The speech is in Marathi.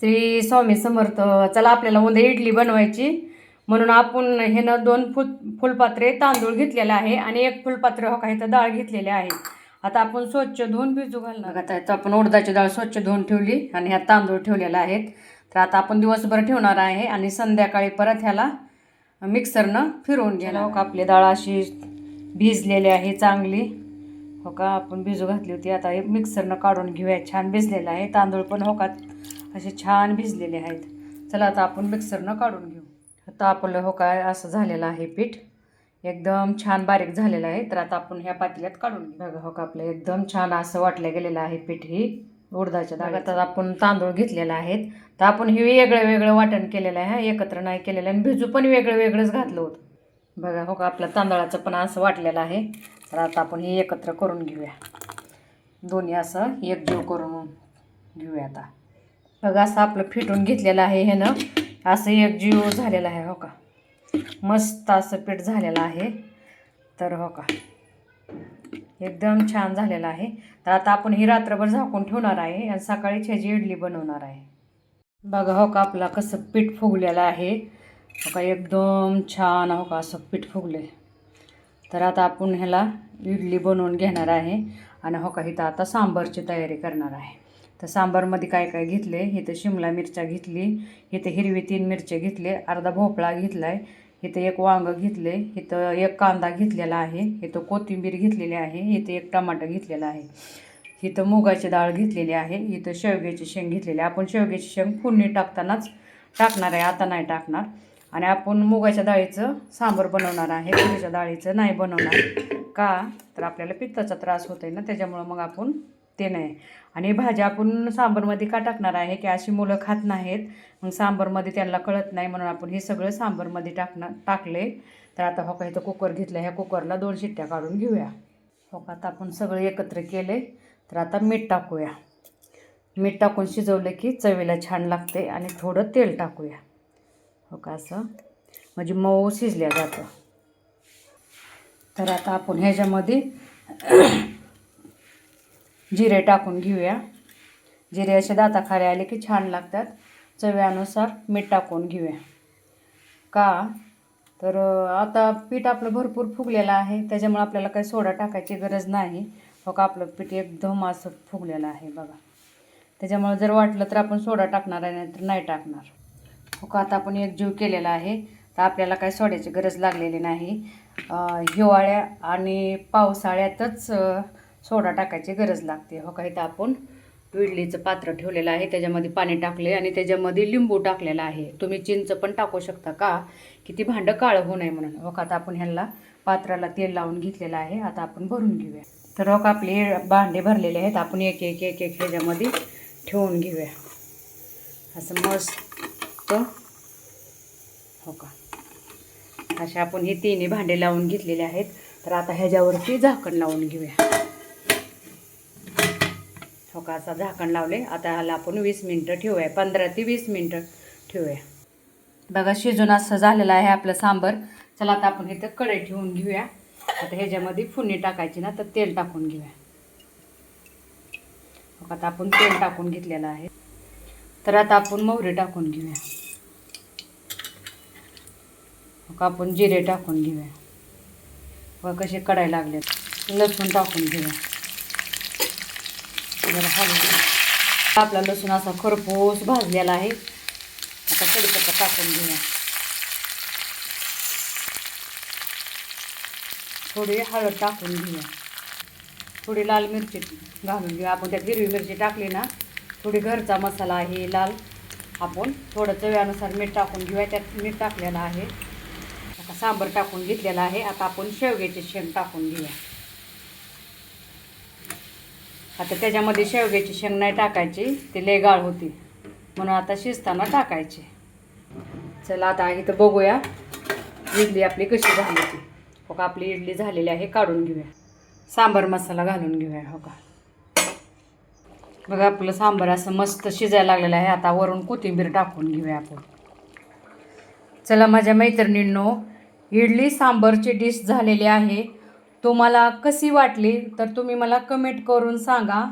श्री स्वामी समर्थ. चला आपल्याला उद्या इडली बनवायची, म्हणून आपण हे ना 2 फुलपात्रे तांदूळ घेतलेले आहे आणि 1 फुलपात्र हो का इथं डाळ घेतलेली आहे. आता आपण स्वच्छ धुवून भिजू घालणार. आता इथं आपण उडदाची डाळ स्वच्छ धुवून ठेवली आणि ह्या तांदूळ ठेवलेला आहेत. तर आता आपण दिवसभर ठेवणार आहे आणि संध्याकाळी परत ह्याला मिक्सरनं फिरवून घेणार. हो का आपली डाळ अशी भिजलेली आहे चांगली. हो का आपण भिजू घातली होती. आता हे मिक्सरनं काढून घेऊया. छान भिजलेलं आहे तांदूळ पण हो का असे छान भिजलेले आहेत. चला आता आपण मिक्सरनं काढून घेऊ. आता आपलं हो काय असं झालेलं आहे पीठ, एकदम छान बारीक झालेलं आहे. तर आता आपण ह्या पातेल्यात काढून घेऊ. बघा हो का आपलं एकदम छान असं वाटलं गेलेलं आहे पीठ ही उडदाच्या डाळीचं. आता आपण तांदूळ घेतलेला आहेत. तर आपण हे वेगळं वेगळं वाटण केलेलं आहे, एकत्र नाही केलेलं आणि भिजू पण वेगळं वेगळंच घातलं होतं. बघा हो का आपलं तांदळाचं पण असं वाटलेलं आहे. तर आता आपण हे एकत्र करून घेऊया, दोन्ही असं एकजीव करून घेऊया. आता बघा असं आपलं फिटून घेतलेलं आहे, हे ना असं एकजीव झालेलं आहे. हो का मस्त असं पीठ झालेलं आहे. तर हो का एकदम छान झालेलं आहे. तर आता आपण ही रात्रभर झाकून ठेवणार आहे आणि सकाळीच ह्याची इडली बनवणार आहे. बघा हो का आपला कसं पीठ फुगलेलं आहे. हो का एकदम छान हो का असं पीठ फुगले. तर आता आपण ह्याला इडली बनवून घेणार आहे आणि हो का इथं आता सांबारची तयारी करणार आहे. तर सांबारमध्ये काय काय घेतले, इथं शिमला मिरच्या घेतली, इथं हिरवी 3 मिरच्या घेतले, अर्धा भोपळा घेतला आहे, इथं 1 वांगं घेतले, इथं 1 कांदा घेतलेला आहे, इथं कोथिंबीर घेतलेली आहे, इथं 1 टमाटर घेतलेला आहे, इथं मुगाची डाळ घेतलेली आहे, इथं शेवग्याची शेंग घेतलेली आहे. आपण शेवग्याची शेंग फोडणी टाकतानाच टाकणार आहे, आता नाही टाकणार. आणि आपण मुगाच्या डाळीचं सांबार बनवणार आहे, तुरीच्या डाळीचं नाही बनवणार. का तर आपल्याला पित्ताचा त्रास होतो आहे ना, त्याच्यामुळं मग आपण ते नाही. आणि भाज्या आपण सांबारमध्ये का टाकणार आहे की अशी मुलं खात नाहीत, मग सांबारमध्ये त्यांना कळत नाही, म्हणून आपण हे सगळं सांबारमध्ये टाकले. तर आता हो का इथं कुकर घेतलं, ह्या कुकरला 2 शिट्ट्या काढून घेऊया. हो का आता आपण सगळं एकत्र केले. तर आता मीठ टाकूया. मीठ टाकून शिजवलं की चवीला छान लागते. आणि थोडं तेल टाकूया. हो का असं म्हणजे मऊ शिजल्या जातं. तर आता आपण ह्याच्यामध्ये जिरे टाकून घेऊया. जिरे असे दाताखाली आले की छान लागतात. चवीनुसार मीठ टाकून घेऊया. का तर आता पीठ आपलं भरपूर फुगलेलं आहे, त्याच्यामुळे आपल्याला काही सोडा टाकायची गरज नाही. हो का आपलं पीठ एकदम असं फुगलेलं आहे बघा. त्याच्यामुळे जर वाटलं तर आपण सोडा टाकणार आहे, नाहीतर नाही टाकणार. हो का आता आपण एकजीव केलेला आहे, तर आपल्याला काही सोड्याची गरज लागलेली नाही. हिवाळ्या आणि पावसाळ्यातच सोडा टाकायची गरज लागते. हो का इथं आपण इडलीचं पात्र ठेवलेलं आहे, त्याच्यामध्ये पाणी टाकले आणि त्याच्यामध्ये लिंबू टाकलेला आहे. तुम्ही चिंच पण टाकू शकता का की ती भांडं काळं होऊ नये म्हणून. हो का आता आपण ह्याला पात्राला तेल लावून घेतलेलं आहे. आता आपण भरून घेऊया. तर हो का आपले भांडे भरलेले आहेत, आपण एक एक एक एक ह्याच्यामध्ये ठेवून घेऊया असं मस्त. हो का असे आपण हे 3 भांडे लावून घेतलेले आहेत. तर आता ह्याच्यावरती झाकण लावून घेऊया. हो का असं झाकण लावले. आता ह्याला आपण 20 मिनटं ठेवूया, 15 ते 20 मिनटं ठेवूया. बघा शिजून असं झालेलं आहे आपलं सांबार. चला आता आपण इथं कढई ठेवून घेऊया. आता ह्याच्यामध्ये फोडणी टाकायची ना, तर तेल टाकून घेऊया. हो का आता आपण तेल टाकून घेतलेलं आहे. तर आता आपण मोहरी टाकून घेऊया. हो का आपण जिरे टाकून घेऊया. व कसे कढाई लागले. लसूण टाकून घेऊया. जरा हलवून आपला लसूण असा खरपूस भाजलेला आहे. आता कढीपत्ता टाकून घेऊया. थोडी हळद टाकून घेऊया. थोडी लाल मिरची घालून घेऊया. आपण त्यात हिरवी मिरची टाकली ना, थोडी घरचा मसाला आहे लाल. आपण थोडं चवीनुसार मीठ टाकून घेऊया. त्यात मीठ टाकलेलं आहे. आता सांबार टाकून घेतलेला आहे. आता आपण शेवग्याची शेंग टाकून घेऊया. आता त्याच्यामध्ये शेवग्याची शेंग नाही टाकायची, ती लय गाळ होती, म्हणून आता शिजताना टाकायची. चला आता इथं बघूया इडली आपली कशी झाली ती. हो का आपली इडली झालेली आहे, काढून घेऊया. सांबार मसाला घालून घेऊया. हो का बघा आपलं सांबार असं मस्त शिजायला लागलेलं आहे. आता वरून कोथिंबीर टाकून घेऊया आपण. चला माझ्या मैत्रिणींनो, इडली सांबारची डिश झालेली आहे. तुम्हाला कशी वाटली तर तुम्ही मला कमेंट करून सांगा.